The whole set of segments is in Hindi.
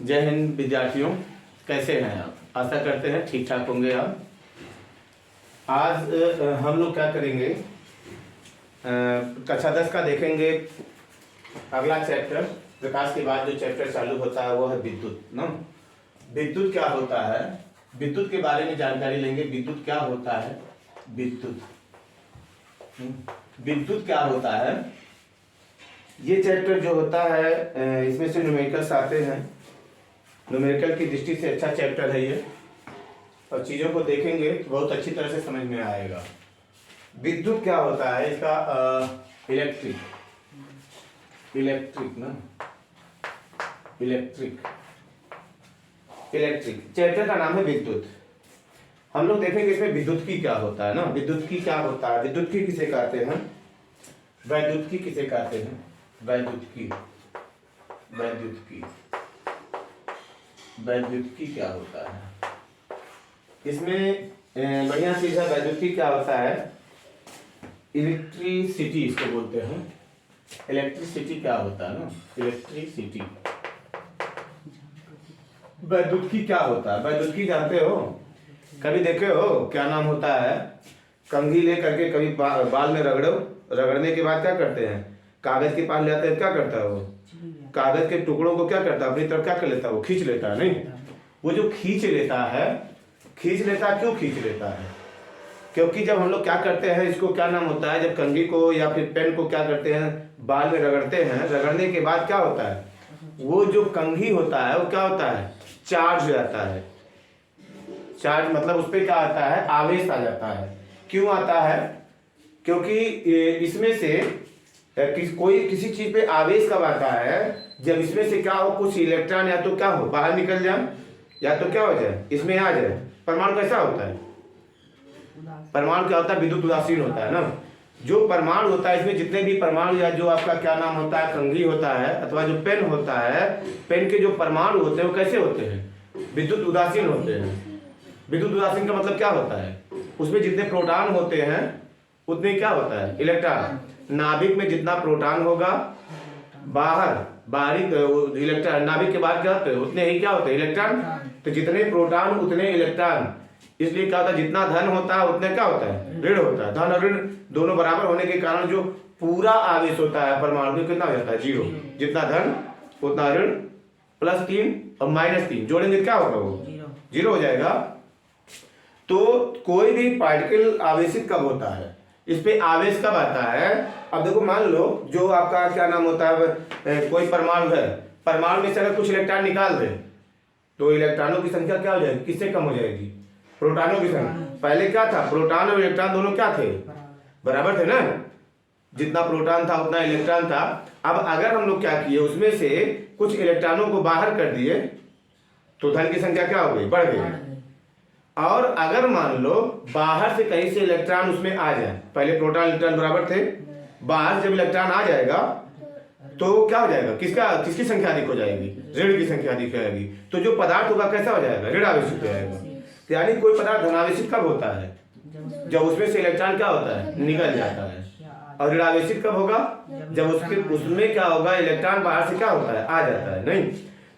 जय हिंद विद्यार्थियों, कैसे हैं आप? आशा करते हैं ठीक ठाक होंगे आप। आज हम लोग क्या करेंगे, कक्षा 10 का देखेंगे अगला चैप्टर। प्रकाश के बाद जो चैप्टर चालू होता है वो है विद्युत ना। विद्युत क्या होता है, विद्युत के बारे में जानकारी लेंगे। विद्युत क्या होता है, विद्युत विद्युत क्या होता है। ये चैप्टर जो होता है इसमें से न्यूमेरिकल्स आते हैं। न्यूमेरिकल की दृष्टि से अच्छा चैप्टर है ये, और चीज़ों को देखेंगे तो बहुत अच्छी तरह से समझ में आएगा। विद्युत क्या होता है, इसका इलेक्ट्रिक चैप्टर का नाम है विद्युत। हम लोग देखेंगे इसमें विद्युत की क्या होता है ना। विद्युत की क्या होता है, विद्युत की किसे कहते हैं, वैद्युत की किसे कहते हैं, वैद्युत की क्या होता है। इसमें बढ़िया चीज है। वैद्युत की क्या होता है, इलेक्ट्रिसिटी इसको बोलते हैं। इलेक्ट्रिसिटी क्या होता है ना, इलेक्ट्रिसिटी। वैद्युत की क्या होता है, वैद्युत की जानते हो, कभी देखे हो क्या नाम होता है। कंघी ले करके कभी बाल में रगड़ने के बाद क्या करते हैं, कागज के पास ले आते हैं, क्या करता है वो, कागज के टुकड़ों को क्या करता है, अपनी तरफ क्या कर लेता है, वो खींच लेता है। नहीं, वो जो खींच लेता है, क्यों खींच लेता है, क्योंकि जब हम लोग क्या करते हैं, इसको क्या नाम होता है, जब कंघी को या फिर पेन को क्या करते हैं, बाल में रगड़ते हैं, रगड़ने के बाद क्या होता है, वो जो कंघी होता है वो क्या होता है, चार्ज हो जाता है। चार्ज मतलब उस पर क्या आता है, आवेश आ जाता है। क्यों आता है, क्योंकि इसमें से कोई किसी चीज पे आवेश कब आता है, जब इसमें से क्या हो, कुछ इलेक्ट्रॉन या तो क्या हो बाहर निकल जाए, या तो क्या हो जाए, इसमें आ जाए। परमाणु कैसा होता है, परमाणु क्या होता है, विद्युत उदासीन होता है ना। जो परमाणु होता है, इसमें जितने भी परमाणु या जो आपका क्या नाम होता है, कंघी होता है अथवा जो पेन होता है, पेन के जो परमाणु होते हैं वो कैसे होते हैं, विद्युत उदासीन होते हैं। विद्युत उदासीन का मतलब क्या होता है, उसमें जितने प्रोटॉन होते हैं उतने क्या होता है, इलेक्ट्रॉन। नाभिक में जितना प्रोटॉन होगा, बाहरी इलेक्ट्रॉन, नाभिक के बाहर क्या होते हैं, उतने ही क्या होते हैं, इलेक्ट्रॉन। तो जितने प्रोटॉन उतने इलेक्ट्रॉन, इसलिए क्या होता है, जितना धन होता है उतने क्या होता है, ऋण होता है। धन और ऋण दोनों बराबर होने के कारण जो पूरा आवेश होता है परमाणु में कितना हो जाता है, 0। जितना धन उतना ऋण, +3 और -3 जोड़ेंगे क्या होगा, वो 0 हो जाएगा। तो कोई भी पार्टिकल आवेशित कब होता है, इस पे आवेश कब आता है। अब देखो, मान लो जो आपका क्या नाम होता है, कोई परमाणु है, परमाणु में से अगर कुछ इलेक्ट्रॉन निकाल दे तो इलेक्ट्रॉनों की संख्या क्या हो जाएगी, किससे कम हो जाएगी, प्रोटॉनों की संख्या। पहले क्या था, प्रोटॉन और इलेक्ट्रॉन दोनों क्या थे, बराबर थे ना। जितना प्रोटॉन था उतना इलेक्ट्रॉन था। अब अगर हम लोग क्या किए, उसमें से कुछ इलेक्ट्रॉनों को बाहर कर दिए तो धन की संख्या क्या हो गई, बढ़ गई। और अगर मान लो बाहर से कहीं से इलेक्ट्रॉन उसमें आ जाए, पहले प्रोटॉन इलेक्ट्रॉन बराबर थे, बाहर जब इलेक्ट्रॉन आ जाएगा तो क्या हो जाएगा, किसकी संख्या अधिक हो जाएगी, ऋण की संख्या अधिक हो जाएगी। तो जो पदार्थ होगा कैसा हो जाएगा, ऋण आवेशित हो जाएगा। यानी कोई पदार्थ धनावेशित कब होता है, जब उसमें से इलेक्ट्रॉन क्या होता है, निकल जाता है। और ऋण आवेशित कब होगा, जब उसमें क्या होगा, इलेक्ट्रॉन बाहर से क्या होता है, आ जाता है। नहीं,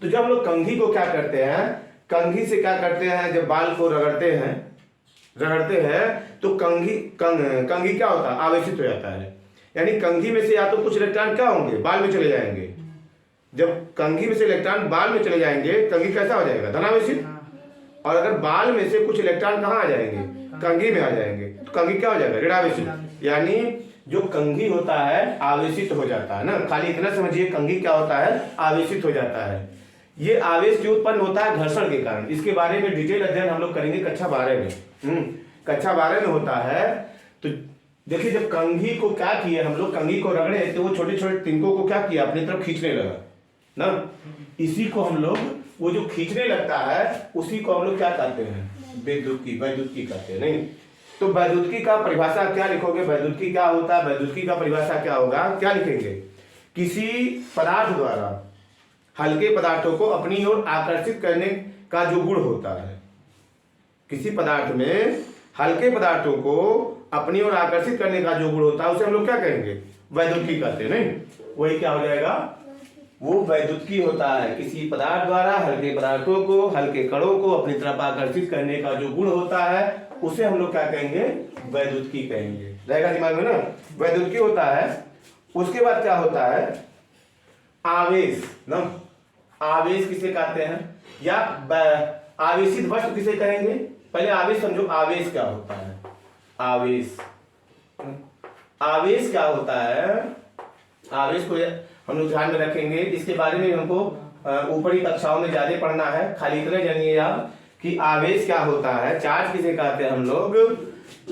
तो जब हम लोग कंघी को क्या करते हैं, कंघी से क्या करते हैं, जब बाल को रगड़ते हैं तो कंघी क्या होता है, आवेशित हो जाता है। यानी कंघी में से या तो कुछ इलेक्ट्रॉन क्या होंगे, बाल में चले जाएंगे। जब कंघी में से इलेक्ट्रॉन बाल में चले जाएंगे, कंघी कैसा हो जाएगा, धनावेशित। और अगर बाल में से कुछ इलेक्ट्रॉन कहाँ आ जाएंगे, कंघी में आ जाएंगे, तो कंघी क्या हो जाएगा, ऋणावेशित। यानी जो कंघी होता है आवेशित हो जाता है ना। खाली इतना समझिए, कंघी क्या होता है, आवेशित हो जाता है। ये आवेश जो उत्पन्न होता है घर्षण के कारण, इसके बारे में डिटेल अध्ययन हम लोग करेंगे कक्षा 12 में। कक्षा 12 में होता है। तो देखिए, जब कंघी को क्या किया हम लोग, कंघी को रगड़े तो वो छोटे छोटे तिनकों को क्या किया, अपनी तरफ खींचने लगा ना। इसी को हम लोग, वो जो खींचने लगता है उसी को हम लोग क्या कहते हैं, वैद्युत की कहते हैं। नहीं, तो वैद्युत की का परिभाषा क्या लिखोगे, वैद्युत की क्या होता है, वैद्युत की का परिभाषा क्या होगा, क्या लिखेंगे, किसी पदार्थ द्वारा हल्के पदार्थों को अपनी ओर आकर्षित करने का जो गुण होता है, किसी पदार्थ में हल्के पदार्थों को अपनी ओर आकर्षित करने का जो गुण होता है उसे हम लोग क्या कहेंगे, वैद्युत की कहते हैं। नहीं, वही क्या हो जाएगा, वो वैद्युतिकी होता है। किसी पदार्थ द्वारा हल्के पदार्थों को, हल्के कणों को अपनी तरफ आकर्षित करने का जो गुण होता है उसे हम लोग क्या कहेंगे? वैद्युतिकी कहेंगे। रहेगा दिमाग में ना? वैद्युतिकी होता है। उसके बाद क्या होता है? आवेश ना। आवेश किसे कहते हैं? या आवेशित वस्तु किसे कहेंगे? पहले आवेश समझो। आवेश क्या होता है? आवेश, आवेश क्या होता है? आवेश को हम लोग ध्यान में रखेंगे। इसके बारे में हमको ऊपरी कक्षाओं में ज्यादा पढ़ना है। खाली इतना जानिए आप कि आवेश क्या होता है। चार्ज किसे कहते हैं हम लोग?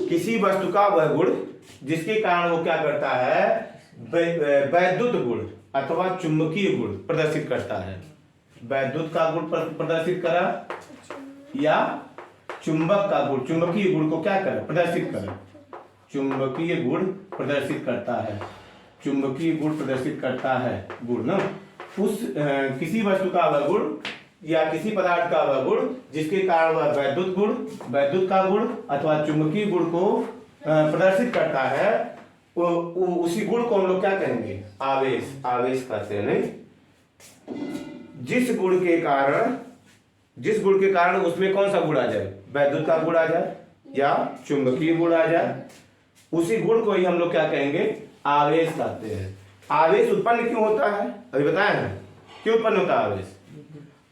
किसी वस्तु का वह गुण जिसके कारण वो क्या करता है? वैद्युत गुण अथवा चुंबकीय गुण प्रदर्शित करता है। वैद्युत का गुण प्रदर्शित करा या चुंबक का गुण, चुंबकीय गुण को क्या करे? प्रदर्शित करे। चुंबकीय गुण प्रदर्शित करता है। चुंबकीय गुण प्रदर्शित करता है गुण ना। उस किसी वस्तु का वह गुण या किसी पदार्थ का वह गुण जिसके कारण वह वैद्युत गुण, वैद्युत का गुण अथवा चुंबकीय गुण को प्रदर्शित करता है, उसी गुण को हम लोग क्या कहेंगे? आवेश। आवेश कहते हैं। नहीं, जिस गुण के कारण उसमें कौन सा गुण आ जाए? वैद्युत का गुण आ जाए या चुंबकीय गुण आ जाए, उसी गुण को ही हम लोग क्या कहेंगे? आवेश कहते हैं। आवेश उत्पन्न क्यों होता है? अभी बताया है क्यों उत्पन्न होता है आवेश।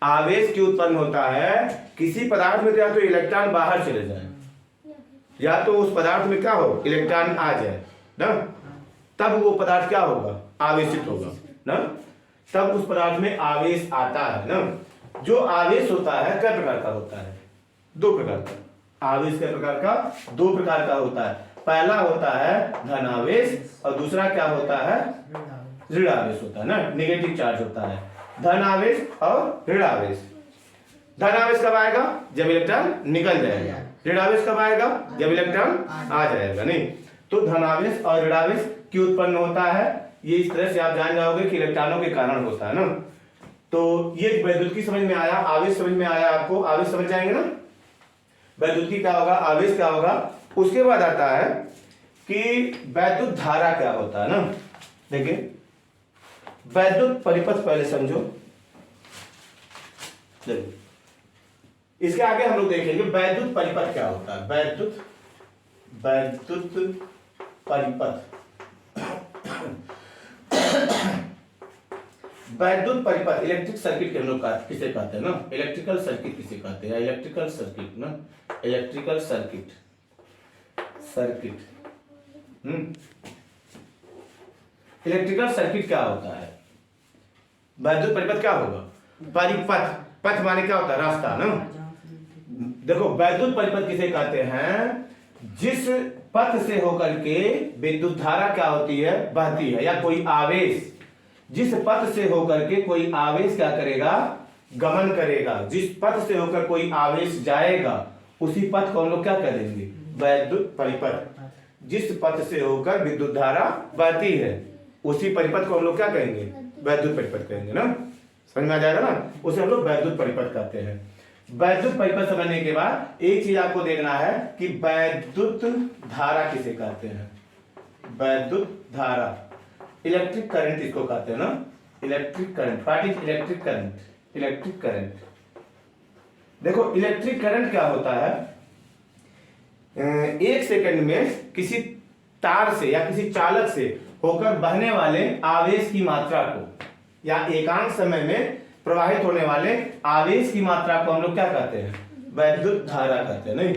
आवेश क्यों उत्पन्न होता है? किसी पदार्थ में या तो इलेक्ट्रॉन बाहर चले जाए या तो उस पदार्थ में क्या हो? इलेक्ट्रॉन आ जाए ना, तब वो पदार्थ क्या होगा? आवेशित होगा ना, तब उस पदार्थ में आवेश आता है ना। जो आवेश होता है कई प्रकार का होता है? दो प्रकार का। आवेश कई प्रकार का? दो प्रकार का होता है। पहला होता है धनावेश और दूसरा क्या होता है? ऋण आवेश होता है ना, नेगेटिव चार्ज होता है। धन आवेश और ऋण आवेश। धन आवेश कब आएगा? जब इलेक्ट्रॉन निकल जाएगा। ऋण आवेश कब आएगा? जब इलेक्ट्रॉन आ जाएगा। नहीं, तो धन आवेश और ऋण आवेश क्यों उत्पन्न होता है ये इस तरह से आप जान जाओगे कि इलेक्ट्रॉनों के कारण होता है ना। तो ये वैद्युतिकी समझ में आया, आवेश समझ में आया आपको। आवेश समझ जाएंगे ना, वैद्युतिकी क्या होगा, आवेश क्या होगा। उसके बाद आता है कि वैद्युत धारा क्या होता है ना। देखिए, वैद्युत परिपथ पहले समझो। देखिए, इसके आगे हम लोग देखेंगे वैद्युत परिपथ क्या होता है। वैद्युत परिपथ। वैद्युत परिपथ, इलेक्ट्रिक सर्किट के हम लोग किसे कहते हैं ना? इलेक्ट्रिकल सर्किट किसे कहते हैं? इलेक्ट्रिकल सर्किट ना, इलेक्ट्रिकल सर्किट। इलेक्ट्रिकल सर्किट क्या होता है? वैद्युत परिपथ क्या होगा? परिपथ, पथ माने क्या होता है? रास्ता ना। देखो, वैद्युत परिपथ किसे कहते हैं? जिस पथ से होकर के विद्युत धारा क्या होती है? बहती है। या कोई आवेश जिस पथ से होकर के कोई आवेश क्या करेगा? गमन करेगा। जिस पथ से होकर कोई आवेश जाएगा उसी पथ को हम लोग क्या करेंगे? वैद्युत परिपथ। जिस पथ से होकर विद्युत धारा बहती है उसी परिपथ को हम लोग क्या कहेंगे? वैद्युत परिपथ कहेंगे ना। समझ में आ जाएगा ना, उसे हम लोग वैद्युत परिपथ कहते हैं। वैद्युत परिपथ समझने के बाद एक चीज आपको देखना है कि वैद्युत धारा किसे कहते हैं? वैद्युत धारा, इलेक्ट्रिक करंट इसको कहते हैं ना। Electric current, what is electric current? Electric current. देखो, इलेक्ट्रिक करंट क्या होता है? एक सेकंड में किसी तार से या किसी चालक से होकर बहने वाले आवेश की मात्रा को या एकांक समय में प्रवाहित होने वाले आवेश की मात्रा को हम लोग क्या कहते हैं? वैद्युत धारा कहते हैं। नहीं,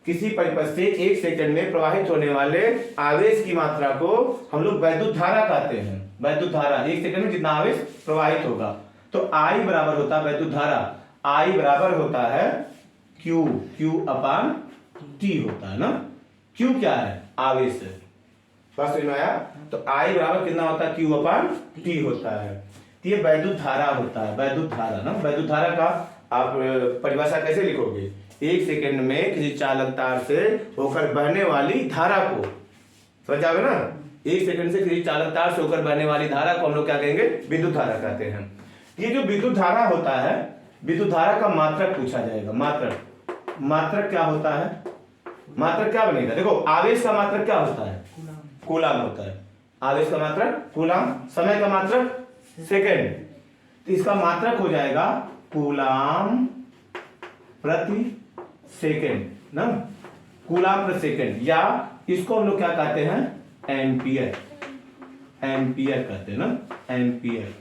किसी परिपथ से एक सेकंड में प्रवाहित होने वाले आवेश की मात्रा को हम लोग वैद्युत धारा कहते हैं। वैद्युत धारा, एक सेकंड में जितना आवेश प्रवाहित होगा। तो I बराबर होता है वैद्युत धारा, I बराबर होता है Q अपान T होता है ना। Q क्या है? आवेश है। बात समझ में आया? तो I बराबर कितना होता है? Q अपान T होता है। तो ये वैद्युत धारा होता है। वैद्युत धारा ना, वैद्युत धारा का आप परिभाषा कैसे लिखोगे? एक सेकंड में किसी चालक तार से होकर बहने वाली धारा को, समझ जाओगे ना। एक सेकंड से किसी चालक तार से होकर बहने वाली धारा को हम लोग क्या कहेंगे? विद्युत धारा कहते हैं। ये जो विद्युत धारा होता है, विद्युत धारा का मात्रक पूछा जाएगा। मात्रक क्या होता है? मात्रक क्या बनेगा? देखो, आवेश का मात्रक क्या होता है? कूलाम होता है। आवेश का मात्रक कूलाम। समय का मात्रक सेकेंड। तो इसका मात्रक हो जाएगा कूलाम प्रति सेकेंड ना, कूलाम प्रति सेकेंड, या इसको हम लोग क्या कहते हैं, एम्पियर, एम्पियर कहते हैं ना, एम्पियर,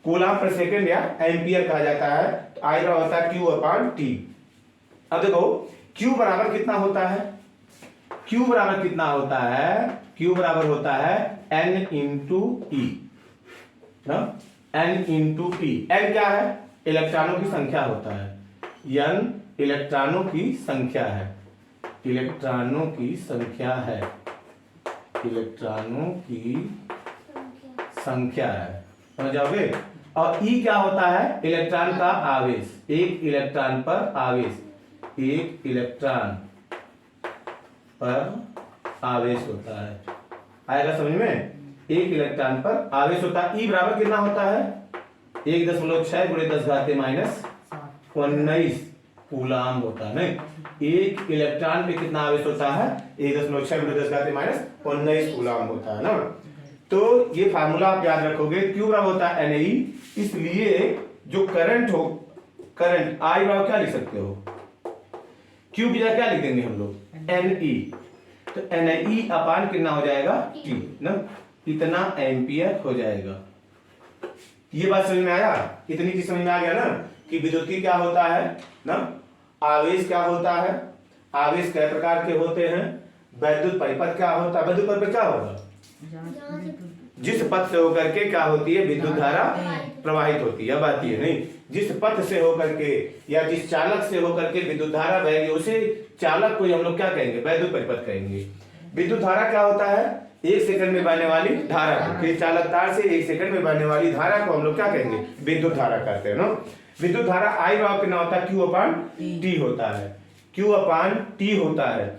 कूलाम प्रति सेकेंड या एम्पियर कहा जाता है। तो आई बराबर होता है क्यू अपॉन टी। अब देखो क्यू बराबर कितना होता है, क्यू बराबर कितना होता है, क्यू बराबर होता है एन इंटू ई, एन इंटू ई। एन क्या है, इलेक्ट्रॉनों की संख्या होता है, एन इलेक्ट्रॉनों की संख्या है, इलेक्ट्रॉनों की संख्या है, इलेक्ट्रॉनों की संख्या है, समझ जाओगे। और ई क्या होता है, इलेक्ट्रॉन का आवेश, एक इलेक्ट्रॉन पर आवेश, एक इलेक्ट्रॉन पर आवेश होता है, आएगा समझ में, एक इलेक्ट्रॉन पर आवेश होता है। ई बराबर कितना होता है, 1.6 गुणे 10 घात माइनस 19 कूलाम होता है। नहीं, एक इलेक्ट्रॉन पे कितना आवेश होता है, 1.6 गुणे 10 घात माइनस 19 कूलाम होता है ना। तो ये फार्मूला आप याद रखोगे, क्यू बराबर होता है एन ई, इसलिए जो करंट हो, करंट आई बराबर क्या लिख सकते हो, क्यू की जगह क्या लिख देंगे हम लोग, एन ई। तो एन ई अपान कितना हो जाएगा, टी ना, इतना एम्पियर हो जाएगा। ये बात समझ में आया, इतनी चीज समझ में आ गया ना कि विद्युत क्या होता है ना, आवेश क्या होता है, आवेश कई प्रकार के होते हैं, वैद्युत परिपथ क्या होता है, वैद्युत परिपथ क्या होगा, जिस पथ से होकर के क्या होती है, विद्युत धारा प्रवाहित होती है, अब आती है नहीं, जिस पथ से होकर के या जिस चालक से होकर के विद्युत धारा बहेगी उसे चालक को हम लोग क्या कहेंगे, वैद्युत परिपथ कहेंगे। विद्युत धारा क्या होता है, 1 सेकंड में बहने वाली धारा को, फिर चालक तार से 1 सेकंड में बहने वाली धारा को हम लोग क्या कहेंगे, विद्युत धारा कहते हैं ना। विद्युत धारा आई बराबर कितना होता है, क्यू अपान टी होता है, क्यू अपान टी होता है।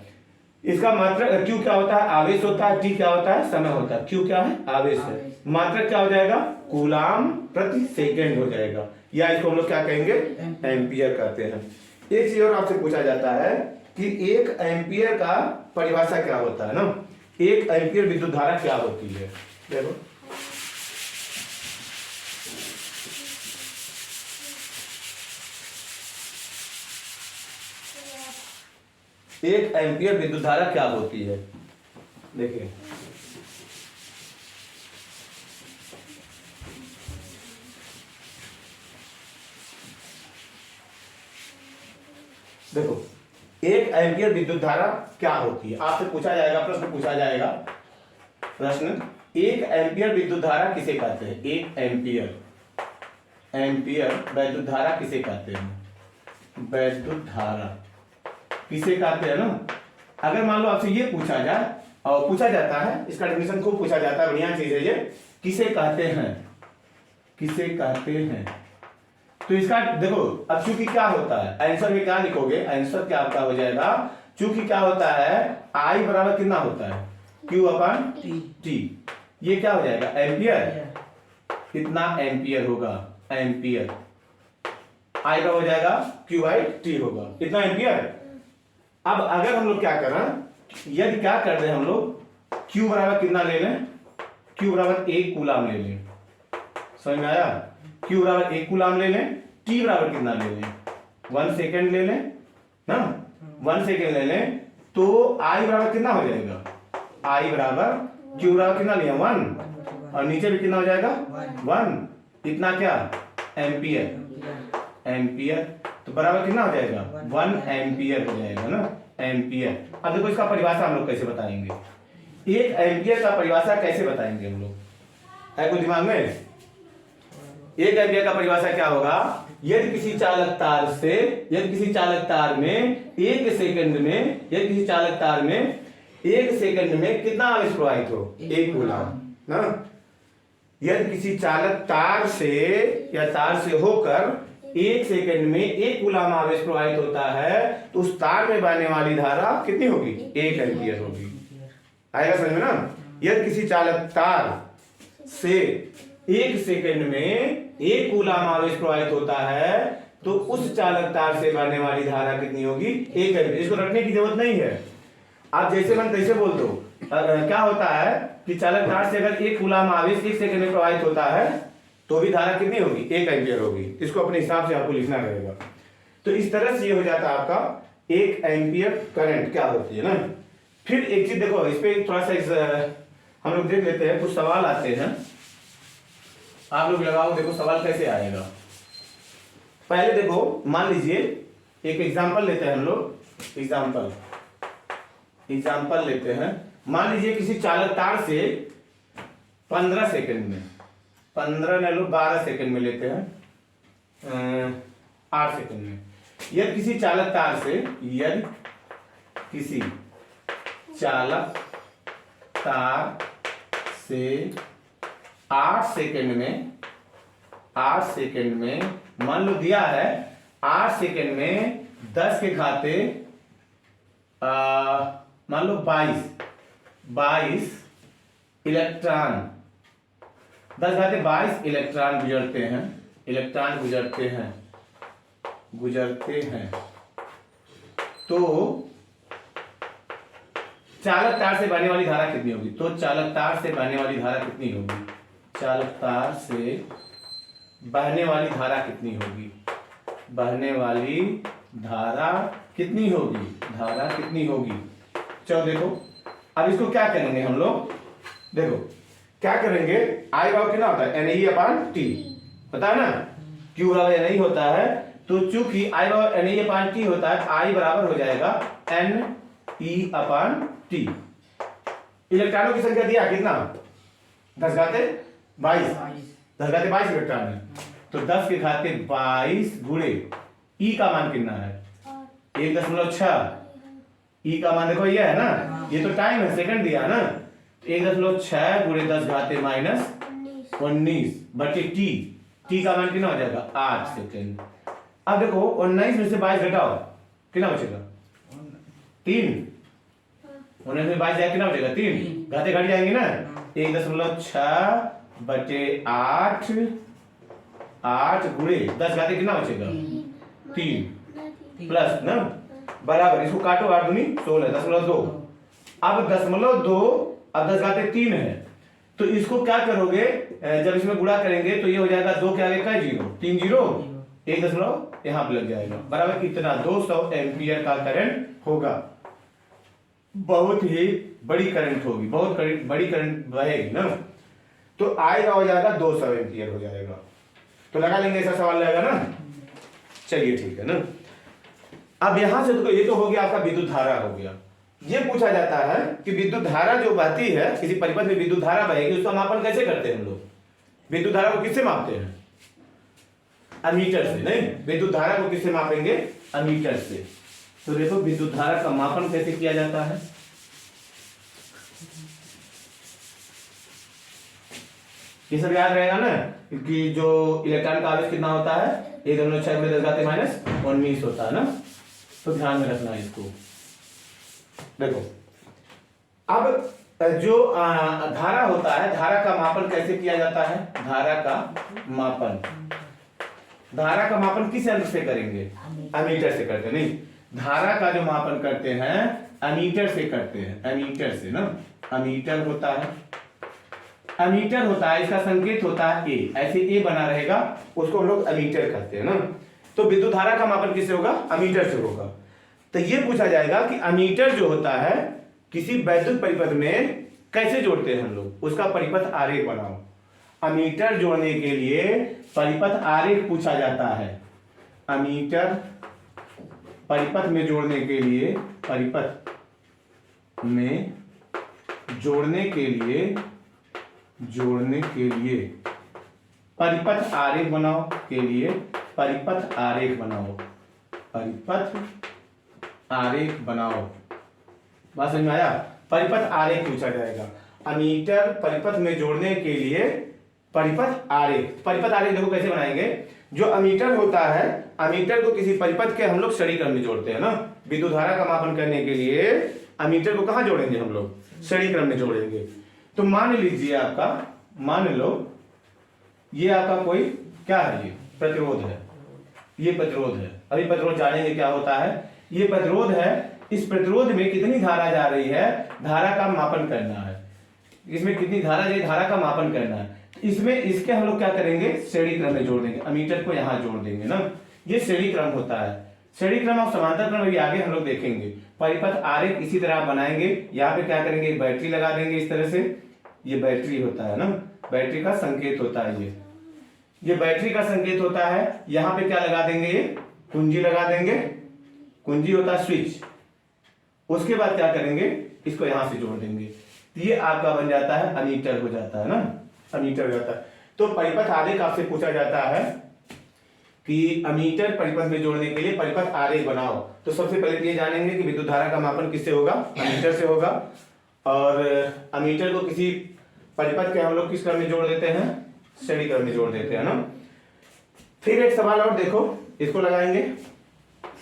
इसका मात्रक क्यू क्या होता है, आवेश होता है, टी क्या होता है, समय होता है, क्यू क्या है, आवेश है, मात्रक क्या हो जाएगा, कूलाम प्रति सेकेंड हो जाएगा, या इसको हम लोग क्या कहेंगे, एम्पियर कहते हैं। एक चीज और आपसे पूछा जाता है कि एक एम्पियर का परिभाषा क्या होता है ना, एक एम्पियर विद्युत धारा क्या होती है, देखो एक एम्पियर विद्युत धारा क्या होती है, देखिए देखो एक एम्पियर विद्युत धारा क्या होती है, आपसे पूछा जाएगा, प्रश्न पूछा जाएगा, प्रश्न एक एम्पियर विद्युत धारा किसे कहते हैं, एक एम्पियर, एम्पियर विद्युत धारा किसे कहते हैं, विद्युत धारा किसे कहते हैं ना। अगर मान लो आपसे ये पूछा जाए, और पूछा जाता है, इसका डेफिनेशन खूब पूछा जाता है, बढ़िया चीज है ये, किसे कहते हैं, किसे कहते हैं। तो इसका देखो, अब चूंकि क्या होता है, आंसर में क्या लिखोगे, आंसर क्या आपका हो जाएगा, चूंकि क्या होता है, आई बराबर कितना होता है, क्यू अपन टी, ये क्या हो जाएगा, एम्पियर, कितना एम्पियर होगा, एम्पियर, आई का हो जाएगा क्यू बाई टी होगा, इतना एम्पियर। अब अगर हम लोग क्या करें, यदि क्या कर रहे हैं हम लोग, Q बराबर कितना ले लें, Q बराबर 1 कूलाम ले लें, समझ में आया, Q बराबर 1 कूलाम ले लें, T बराबर कितना ले लें, 1 सेकेंड ले लें ना, 1 सेकेंड ले लें, तो I बराबर कितना हो जाएगा, I बराबर Q बराबर कितना लिया 1, और नीचे भी कितना हो जाएगा 1, इतना क्या एम्पियर, एम्पियर, तो बराबर कितना हो जाएगा 1 एम्पियर हो जाएगा ना, एम्पियर। अब देखो इसका परिभाषा हम लोग कैसे बताएंगे, एक एम्पियर का परिभाषा कैसे बताएंगे हम लोग, है कुछ दिमाग में। एक एम्पियर का परिभाषा क्या होगा, यदि किसी चालक तार से, यदि किसी चालक तार में 1 सेकंड में, यदि किसी चालक तार में 1 सेकंड में कितना आवेश प्रवाहित हो, 1 कूलाम ना। यदि किसी चालक तार से या तार से होकर 1 सेकंड में 1 कूलाम आवेश प्रवाहित होता है, तो उस तार में बहने वाली धारा कितनी होगी, 1 एम्पियर होगी, आएगा समझ में ना। यदि किसी चालक तार से 1 सेकंड में 1 कूलाम आवेश प्रवाहित होता है, तो उस चालक तार से बहने वाली धारा कितनी होगी, 1 एम्पियर। इसको रखने की जरूरत नहीं है, आप जैसे मन तैसे बोल दो, क्या होता है कि चालक तार से अगर 1 कूलाम आवेश 1 सेकंड में प्रवाहित होता है तो भी धारा कितनी होगी? 1 एम्पियर होगी। इसको अपने हिसाब से आपको लिखना रहेगा। तो इस तरह से ये हो जाता है आपका 1 एम्पियर करंट क्या होती है ना। फिर एक चीज देखो, इस पे थोड़ा सा हम लोग देख लेते हैं, कुछ सवाल आते हैं, आप लोग लगाओ, देखो सवाल कैसे आएगा। पहले देखो, मान लीजिए एक एग्जांपल लेते हैं हम लोग, एग्जांपल लेते हैं। मान लीजिए किसी चालक तार से 15 सेकंड में, 15 न लो 12 सेकंड में लेते हैं, 8 सेकंड में, यदि किसी चालक तार से, यदि किसी चालक तार से 8 सेकंड में मान लो दिया है 8 सेकंड में 10 के घाते मान लो 22 इलेक्ट्रॉन, 10 घाते 22 इलेक्ट्रॉन गुजरते हैं, तो चालक तार से बहने वाली धारा कितनी होगी? तो चालक तार से बहने वाली धारा कितनी होगी? चालक तार से बहने वाली धारा कितनी होगी? बहने वाली धारा कितनी होगी? चलो देखो, अब इसको क्या करेंगे हम लोग, देखो क्या करेंगे, आई बराबर कितना होता है? NE/T, पता है ना, Q बराबर NE होता है, तो चूंकि आई बराबर NE/T होता है, आई बराबर हो जाएगा NE/T। इलेक्ट्रॉनों की संख्या दिया कितना? 10 घाते 22 इलेक्ट्रॉन है, तो 10 के घाते 22 गुणे E का मान कितना है? 1.6। E का मान देखो ये है ना, ये तो टाइम है, सेकंड दिया ना, 1.6 गुणे 10 घाते -19 बटे T का मान कितना हो जाएगा? 8 सेकंड। अब देखो 19 में से 22 घटाओ, कितना बचेगा? 3। 19 में 22 जाए कितना बचेगा? 3, घाते घट जाएंगे ना, 1.6 बटे 8 गुणे 10 घाते कितना बचेगा? 3 प्लस ना, बराबर, इसको काटो, 8 दूनी 16, 0.2। अब 0.2, अब 10 घाते 3 है, तो इसको क्या करोगे, जब इसमें गुणा करेंगे तो ये हो जाएगा 2 के आगे का 0, 3 0, 1 दशमलव यहां पे लग जाएगा, बराबर इतना 200 एम्पियर का करंट होगा। बहुत ही बड़ी करंट होगी, बहुत बड़ी करंट बहेगी ना, तो आई का हो जाएगा 200 एम्पियर हो जाएगा। तो लगा लेंगे, ऐसा सवाल रहेगा ना। चलिए ठीक है ना। अब यहां से तो ये तो हो गया आपका विद्युत धारा हो गया। ये पूछा जाता है कि विद्युत धारा जो बहती है, किसी परिपथ में विद्युत धारा बहेगी, उसका मापन कैसे करते हैं हम लोग? विद्युत धारा को किससे मापते हैं? अमीटर से। नहीं, विद्युत धारा को किससे मापेंगे? अमीटर से। तो देखो विद्युत धारा का मापन कैसे किया जाता है। ये सब याद रहेगा ना कि जो इलेक्ट्रॉन का आवेश कितना होता है, 1.6 × 10⁻⁻19 होता है ना, तो ध्यान में रखना इसको। देखो अब जो धारा होता है, धारा का मापन कैसे किया जाता है? धारा का मापन किस यंत्र से करेंगे? अमीटर से करते हैं। नहीं, धारा का जो मापन करते हैं अमीटर से करते हैं, अमीटर से ना। अमीटर होता है, इसका संकेत होता है ए, ऐसे ए बना रहेगा, उसको हम लोग अमीटर कहते हैं ना। तो विद्युत धारा का मापन किससे होगा? अमीटर से होगा। तो ये पूछा जाएगा कि अमीटर जो होता है किसी वैद्युत परिपथ में कैसे जोड़ते हैं हम लोग, उसका परिपथ आरेख बनाओ। अमीटर जोड़ने के लिए परिपथ आरेख पूछा जाता है। अमीटर परिपथ में जोड़ने के लिए, परिपथ में जोड़ने के लिए परिपथ आरेख बनाओ, के लिए परिपथ आरेख बनाओ, परिपथ आरेख बनाओ। बात समझ में आया? परिपथ आरेख पूछा जाएगा। अमीटर परिपथ में जोड़ने के लिए परिपथ आरेख। परिपथ आरेख देखो कैसे बनाएंगे। जो अमीटर होता है, अमीटर को किसी परिपथ के हम लोग श्रेणी क्रम में जोड़ते हैं ना। विद्युत धारा का मापन करने के लिए अमीटर को कहां जोड़ेंगे हम लोग? श्रेणी क्रम में जोड़ेंगे। तो मान लीजिए आपका, मान लो ये आपका कोई क्या है, ये प्रतिरोध है, ये प्रतिरोध है। अभी प्रतिरोध जानेंगे क्या होता है। ये प्रतिरोध है, इस प्रतिरोध में कितनी धारा जा रही है, धारा का मापन करना है। इसमें कितनी धारा जाए, धारा का मापन करना है। इसमें इसके हम लोग क्या करेंगे, श्रेणी क्रम में जोड़ देंगे, अमीटर को यहाँ जोड़ देंगे ना। ये श्रेणी क्रम होता है। श्रेणी क्रम और समांतर क्रम भी आगे हम लोग देखेंगे। परिपथ आरेख इसी तरह बनाएंगे। यहाँ पे क्या करेंगे, बैटरी लगा देंगे इस तरह से। ये बैटरी होता है ना, बैटरी का संकेत होता है। ये बैटरी का संकेत होता है। यहाँ पे क्या लगा देंगे, ये कुंजी लगा देंगे। कुंजी होता है स्विच। उसके बाद क्या करेंगे, इसको यहां से जोड़ देंगे। ये आपका बन जाता है अमीटर, हो जाता है ना, अमीटर हो जाता है। तो परिपथ आरेख आपसे पूछा जाता है कि अमीटर परिपथ में जोड़ने के लिए परिपथ आरेख बनाओ। तो सबसे पहले ये जानेंगे कि विद्युत धारा का मापन किससे होगा, अमीटर से होगा। और अमीटर को किसी परिपथ के हम लोग किस क्रम में जोड़ देते हैं, श्रेणी क्रम में जोड़ देते हैं ना। फिर एक सवाल और देखो, इसको लगाएंगे।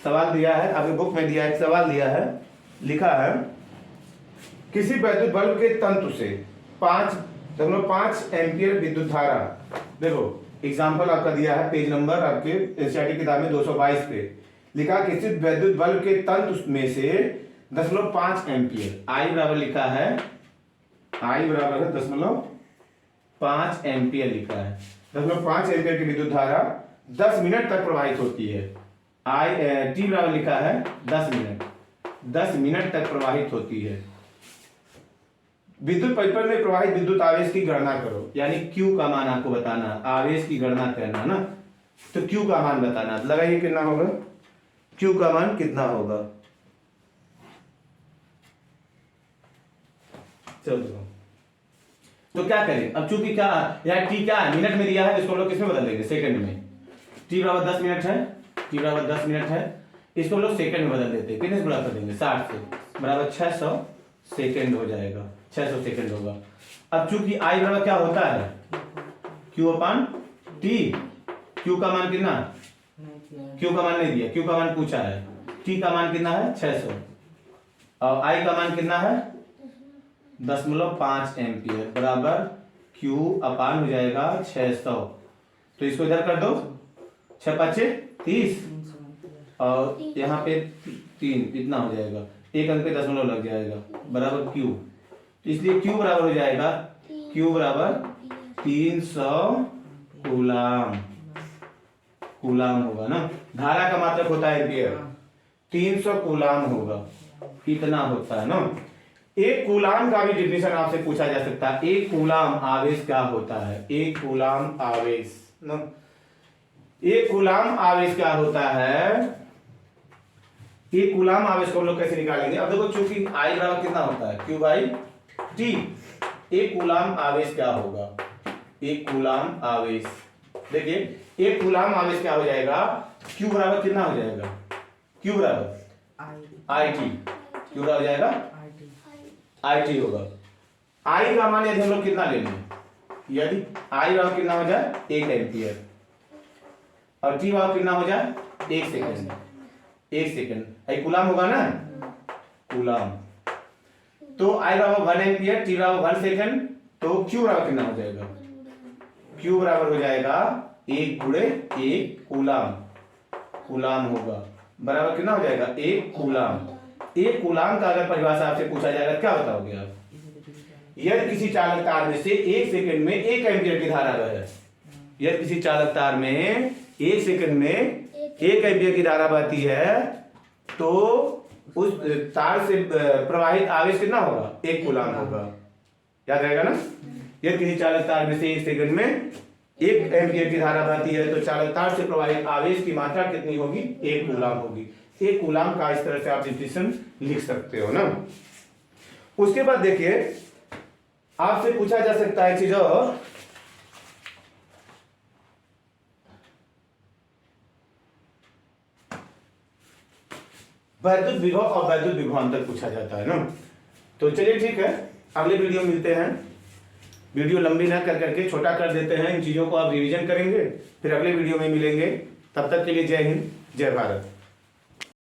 सवाल दिया है, आपकी बुक में दिया है, एक सवाल दिया है, लिखा है किसी वैद्युत बल्ब के तंतु से 5.5 एम्पियर विद्युत धारा। देखो एग्जाम्पल आपका दिया है, पेज नंबर आपके एनसीईआरटी किताब में 222 पे लिखा, किसी वैद्युत बल्ब के तंतु में से 0.5 एम्पियर, आई बराबर लिखा है, आई बराबर है 0.5 एम्पियर लिखा है। 0.5 एम्पियर की विद्युत धारा 10 मिनट तक प्रवाहित होती है। टी बराबर लिखा है 10 मिनट, 10 मिनट तक प्रवाहित होती है। विद्युत परिपथ में प्रवाहित विद्युत आवेश की गणना करो, यानी Q का मान आपको बताना, आवेश की गणना करना ना। तो Q का मान बताना, लगाइए कितना होगा, Q का मान कितना होगा। चलो तो क्या करें, अब चूंकि क्या यहाँ T क्या है, मिनट में दिया है, इसको हम लोग किसमें बदल देंगे, सेकंड में। T बराबर 10 मिनट है, T बराबर 10 मिनट है, इसको हम लोग सेकंड में बदल देते हैं। कितने से गुणा कर देंगे, 60 से, बराबर 600 सेकंड हो जाएगा, 600 सेकंड होगा। अब चूंकि I बराबर क्या होता है, Q अपान T। Q का मान कितना, Q का मान नहीं दिया, Q का मान पूछा है। T का मान कितना है 600 और I का मान कितना है 0.5 एम्पियर, बराबर Q अपान हो जाएगा 600। तो इसको इधर कर दो, 6 5 30 और यहाँ पे 3, इतना हो जाएगा, एक अंक पे दशमलव लग जाएगा, बराबर Q। तो इसलिए Q बराबर हो जाएगा, Q बराबर 300 कूलाम, कूलाम होगा ना। धारा का मात्रक होता है एम्पियर, 300 कूलाम होगा, इतना होता है ना। एक कूलाम का भी डिफिनेशन आपसे पूछा जा सकता है। एक कूलाम आवेश क्या होता है, एक कूलाम आवेश ना, एक कूलाम आवेश क्या होता है। एक कूलाम आवेश को हम लोग कैसे निकालेंगे, अब देखो चूंकि I बराबर कितना होता है, Q बाई T। एक कूलाम आवेश क्या होगा, एक कूलाम आवेश, देखिए एक कूलाम आवेश क्या हो जाएगा, Q बराबर कितना हो जाएगा, Q बराबर IT, Q बराबर हो जाएगा IT होगा। I का मान यदि हम लोग कितना ले लें, यदि I बराबर कितना हो जाए 1 एम्पियर और T बराबर कितना हो जाए 1 सेकंड, 1 सेकंड, आई कूलाम होगा ना, कूलाम। तो I बराबर 1 एम्पियर, T बराबर 1 सेकंड, तो Q बराबर कितना हो जाएगा, Q बराबर हो जाएगा 1 गुणे 1 कूलाम, कूलाम होगा, बराबर कितना हो जाएगा 1 कूलाम। एक कूलाम का अगर परिभाषा आपसे पूछा जाएगा क्या बताओगे आप, यदि किसी चालक तार में से 1 सेकंड में 1 एम्पियर की धारा बहे, यदि किसी चालक तार में 1 सेकंड में 1 एम्पियर की धारा बहती है, तो उस तार से प्रवाहित आवेश कितना होगा, 1 कूलाम होगा, याद रहेगा ना। यदि किसी चालक तार में से 1 सेकंड में 1 एम्पियर की धारा बहती है, तो चालक तार से प्रवाहित आवेश की मात्रा कितनी होगी, 1 कूलाम होगी। एक कूलाम का इस तरह से आप डिफिनेशन लिख सकते हो ना। उसके बाद देखिए आपसे पूछा जा सकता है चीज और, वैद्युत विभव और वैद्युत विभवांतर पूछा जाता है ना। तो चलिए ठीक है, अगले वीडियो मिलते हैं। वीडियो लंबी ना कर करके छोटा कर देते हैं, इन चीजों को आप रिवीजन करेंगे, फिर अगले वीडियो में मिलेंगे। तब तक के लिए जय हिंद, जय भारत।